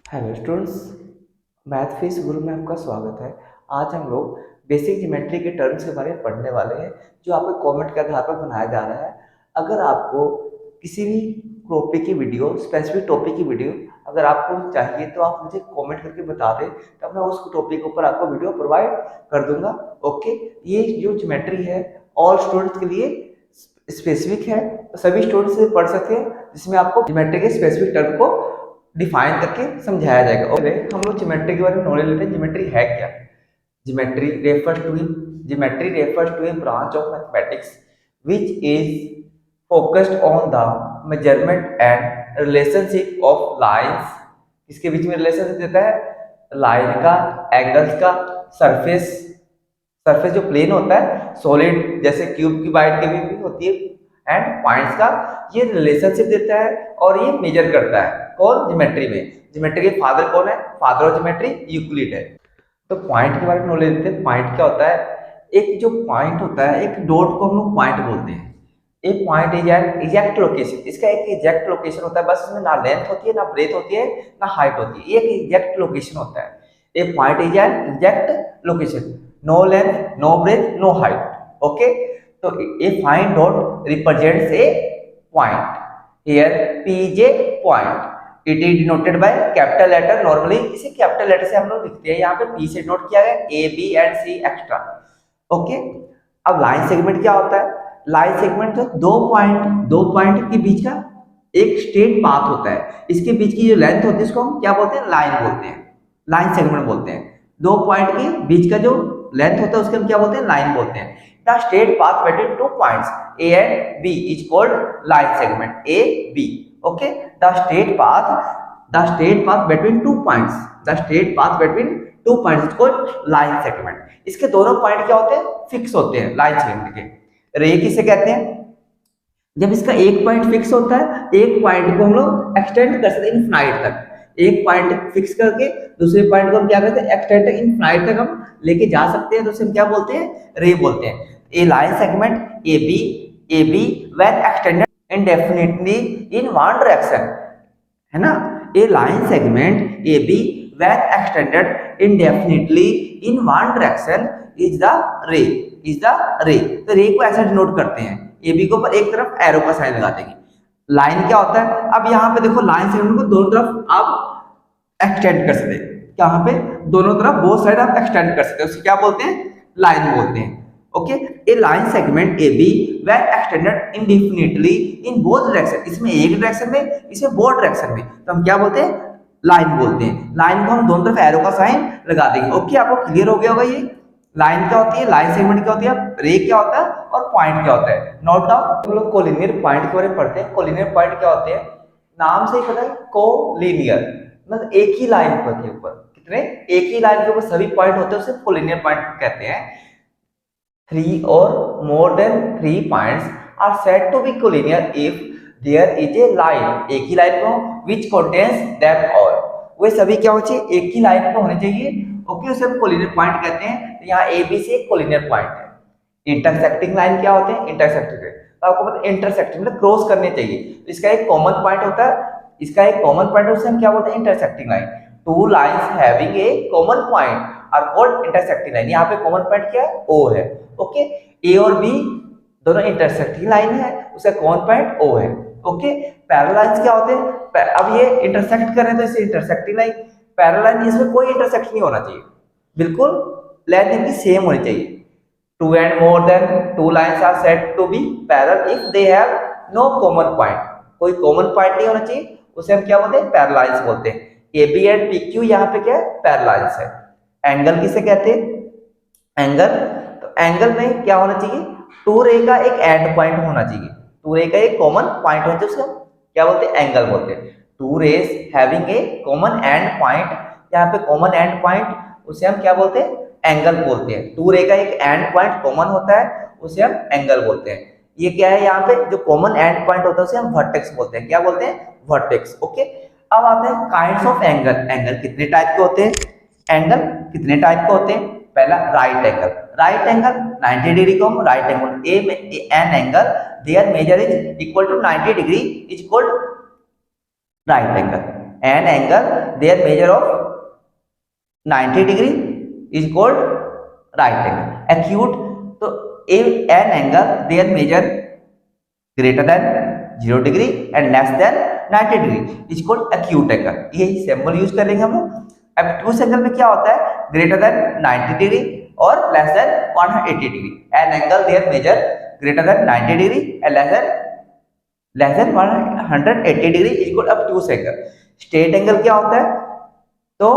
Hello students, math fees गुरु में आपका स्वागत है। आज हम लोग बेसिक ज्योमेट्री के टर्म्स के बारे में पढ़ने वाले हैं, जो आपके कमेंट के आधार पर बनाया जा रहा है। अगर आपको किसी भी टॉपिक की वीडियो, स्पेसिफिक टॉपिक की वीडियो अगर आपको चाहिए तो आप मुझे कमेंट करके बता दें, तब मैं उस टॉपिक के ऊपर आपको वीडियो प्रोवाइड कर दूंगा। ओके, ये जो ज्योमेट्री है ऑल स्टूडेंट्स के लिए स्पेसिफिक है, तो सभी स्टूडेंट्स से पढ़ सकते हैं, जिसमें आपको ज्योमेट्री के स्पेसिफिक टर्म को डिफाइन करके समझाया जाएगा। और हम लोग ज्योमेट्री के बारे में नॉलेज लेते हैं। ज्योमेट्री है क्या? Geometry refers to a branch of mathematics which is focused on the measurement and relationship of lines. इसके बीच में रिलेशनशिप देता है लाइन का, एंगल्स का, सरफेस सरफेस जो प्लेन होता है सॉलिड जैसे क्यूब की बाइट के भी होती है, एंड पॉइंट्स का ये रिलेशनशिप देता है और ये मेजर करता है। कौन? ज्योमेट्री में। ज्योमेट्री के फादर कौन है? फादर ऑफ ज्योमेट्री यूक्लिड है। तो पॉइंट के बारे में नॉलेज देते हैं। पॉइंट क्या होता है? एक जो पॉइंट होता है, एक डॉट को हम लोग पॉइंट बोलते हैं। एक point is an exact location. इसका एक एग्जैक्ट लोकेशन होता है, बस इसमें ना लेंथ होती है, ना ब्रेथ होती है, ना हाइट होती है। एक एग्जैक्ट लोकेशन होता है। एक point is an exact location, no length, no breath, no height. Okay, तो a fine dot represents a point. Here P is a point. It is denoted by capital letter. Normally इसे capital letter से हम लोग लिखते हैं। यहाँ पे P से नोट किया गया, A B and C extra. Okay, अब लाइन सेगमेंट क्या होता है? लाइन सेगमेंट जो दो पॉइंट के बीच का एक स्ट्रेट पाथ होता है। इसके बीच की जो लेंथ होती है इसको हम क्या बोलते हैं? लाइन बोलते हैं, लाइन सेगमेंट बोलते हैं। दो पॉइंट के बीच का जो लेंथ होता है उसके हम क्या बोलते हैं? लाइन बोलते हैं। The straight path between two points A and B is called line segment, A B. Okay, the straight path between two points, the straight path between two points is called line segment. इसके दोनों point क्या होते हैं? Fix होते हैं line segment के। रे किसे कहते हैं? जब इसका एक पॉइंट फिक्स होता है, एक पॉइंट को हम लोग एक्सटेंड कर सकते हैं इनफाइनाइट तक। एक पॉइंट फिक्स करके दूसरे पॉइंट को हम क्या करते हैं? एक्सटेंड तक, इनफाइनाइट तक हम लेके जा सकते हैं, तो उसे हम क्या बोलते हैं? रे बोलते हैं। A line segment A B when extended indefinitely in one direction, है ना? A line segment AB when extended indefinitely in one direction is the ray, तो रे को ऐसा डिनोट करते हैं। AB को ऊपर एक तरफ एरो का साइन लगा देंगे। लाइन क्या होता है? अब यहाँ पे देखो, लाइन सेगमेंट को दोनों तरफ आप एक्सटेंड कर सकते हैं। यहाँ पे दोनों तरफ बोथ साइड आप एक्सटेंड कर सकते हैं, उसे क्या बोलते हैं? लाइन बोलते हैं। Okay, a line segment A B when extended indefinitely in both direction, इसमें एक डायरेक्शन में, इसमें बोथ डायरेक्शन में, तो हम क्या बोलते हैं? लाइन बोलते हैं। लाइन को हम दोनों तरफ एरो का साइन लगा देंगे। ओके, आपको क्लियर हो गया होगा ये लाइन क्या होती है, लाइन सेगमेंट क्या होती है, रे क्या होता है और पॉइंट क्या होता है। Note down. हम लोग कोलिनियर पॉइंट के बारे में पढ़ते हैं। कोलिनियर पॉइंट क्या होते हैं? नाम से ही पता है, कोलिनियर मतलब एक ही लाइन के ऊपर कितने, एक ही लाइन के ऊपर सभी पॉइंट होते हैं, उसे कोलिनियर पॉइंट कहते हैं। 3 or more than 3 points are said to be collinear if there is a line, एक ही लाइन को, which contains them all, वे सभी क्या होने चाहिए? एक ही लाइन पे होने चाहिए। ओके, उसे हम कोलिनियर पॉइंट कहते हैं। तो यहाँ ए बी से एक कोलिनियर पॉइंट है। इंटरसेक्टिंग लाइन क्या होते हैं? इंटरसेक्टिंग, तो आपको पता है इंटरसेक्टिंग मतलब क्रॉस करने चाहिए। इसका एक कॉमन पॉइंट होता है, इसका एक कॉमन पॉइंट है, उसे हम क्या बोलते हैं? Intersecting line. Two lines having a common point are called intersecting line. यहाँ पे कॉमन पॉइंट क्या है? ओ है। ओके, ए और बी दोनों इंटरसेक्टिंग लाइन है, उसका कॉमन पॉइंट ओ है। ओके, पैरेलल लाइंस क्या होते हैं? अब ये इंटरसेक्ट कर रहे हैं तो इसे इंटरसेक्टिंग लाइन। पैरेलल लाइन, इसमें कोई इंटरसेक्ट नहीं होना चाहिए, बिल्कुल लेंथ इनकी सेम होनी चाहिए। Two and more than two lines are said to be parallel if they have no common point, कोई कॉमन पॉइंट नहीं होना चाहिए, उसे हम क्या बोलते हैं? पैरेलल लाइंस बोलते हैं। A B and P Q यहाँ पे क्या है? पैरेलल लाइंस है। एंगल किसे कहते हैं? एंगल, तो एंगल में क्या होना चाहिए? टू रे का एक एंड पॉइंट होना चाहिए, टू रे का एक कॉमन पॉइंट होना चाहिए, उसको क्या बोलते हैं? एंगल बोलते हैं। Two rays having a common end point, यहाँ पे कॉमन एंड पॉइंट, उसे हम क्या बोलते हैं? एंगल बोलते हैं। टू रे का एक एंड पॉइंट कॉमन होता है, उसे हम एंगल बोलते हैं। ये क्या है? यहाँ पे जो कॉमन एंड पॉइंट होता है उसे हम वर्टेक्स बोलते हैं। क्या बोलते हैं? वर्टेक्स। ओके, अब आते हैं काइंड्स ऑफ एंगल। एंगल कितने टाइप के होते हैं? एंगल कितने टाइप के होते हैं? पहला right angle. Right angle 90 degree को हम right angle, an angle their measure is equal to 90 degree is called right angle. An angle their measure of 90 degree is called right angle. Acute, तो an angle their measure greater than 0 degree and less than 90 degree is called acute angle. यही symbol use करेंगे हम लोग। obtuse angle में क्या होता है, greater than 90 degree और less than 180 degree. An angle their measure greater than 90 degree and less than 180 degree is called obtuse angle. Straight angle क्या होता है, तो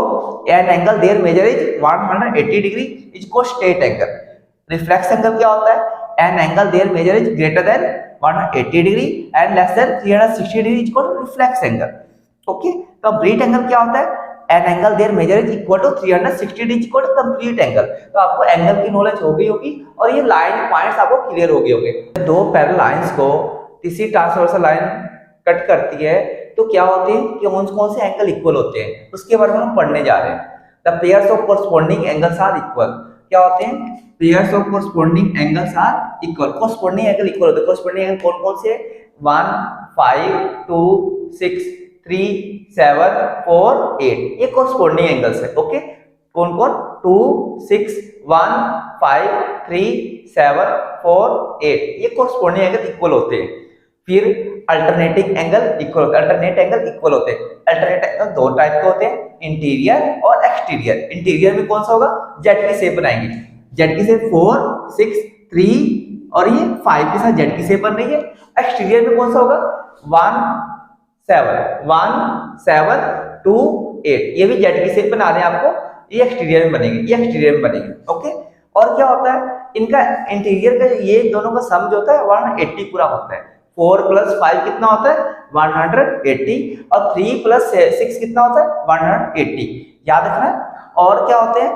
an angle their measure is 180 degree is called straight angle. Reflex angle क्या होता है, an angle their measure is greater than 180 degree and less than 360 degree is called reflex angle. Okay, complete angle क्या होता है, an angle their measure is equal to 360 degree is called complete angle. तो आपको angle की knowledge हो गई होगी और ये लाइन पॉइंट्स आपको क्लियर हो गए होंगे। दो पैरेलल लाइंस को तीसरी ट्रांसवर्सल लाइन कट करती है तो क्या होते हैं कि कौन से एंगल इक्वल होते हैं, उसके बारे में हम पढ़ने जा रहे हैं। The pairs of corresponding angles are equal. क्या होते हैं, pairs of corresponding angles are equal. Corresponding angle equal होते हैं। कोरस्पोंडिंग एंगल कौन कौन से, 1, 5, 2, 6, 3, 7, 4, 8, ये कोरस्पोंडिंग एंगल्स है। ओके, कौन कौन, 2, 6, 1, 5, 3, 7, 4, 8, ये कोरस्पोंडिंग एंगल इक्वल होते हैं। फिर अल्टरनेटिंग एंगल इक्वल होते हैं। अल्टरनेट एंगल इक्वल होते हैं। अल्टरनेट एंगल दो टाइप के होते हैं, इंटीरियर और एक्सटीरियर। इंटीरियर में कौन सा होगा, जेड की शेप बनाएंगे। जेड की शेप 4, 6, 3 और ये 5 के साथ जेड की शेप बन रही है। एक्सटीरियर में कौन सा होगा, 1, 7, 2, 8, ये भी जेड की शेप बना रहे हैं आपको, ये एक्सटीरियर में बनेंगे, ये एक्सटीरियर में बनेंगे। ओके, और क्या होता है इनका इंटीरियर का, ये दोनों का सम जो होता है 180 पूरा होता है। 4 + 5 कितना होता है, 180 और 3 + 6 कितना होता है, 180, याद रखना है। और क्या होते हैं,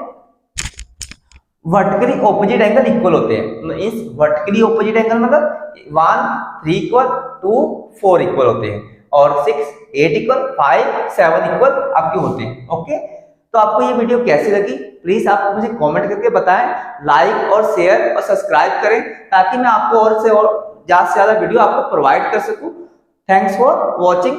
वर्टिकली ऑपोजिट एंगल इक्वल होते हैं। इस वर्टिकली ऑपोजिट एंगल मतलब 1, 3 इक्वल, 2, 4 इक्वल होते हैं और 6, 8 इक्वल, 5, 7 इक्वल आपके होते हैं। ओके, तो आपको ये वीडियो कैसी लगी प्लीज आप मुझे कमेंट करके बताएं। लाइक और शेयर और सब्सक्राइब करें ताकि मैं आपको और से और ज्यादा से ज्यादा वीडियो आपको प्रोवाइड कर सकूं। Thanks for watching.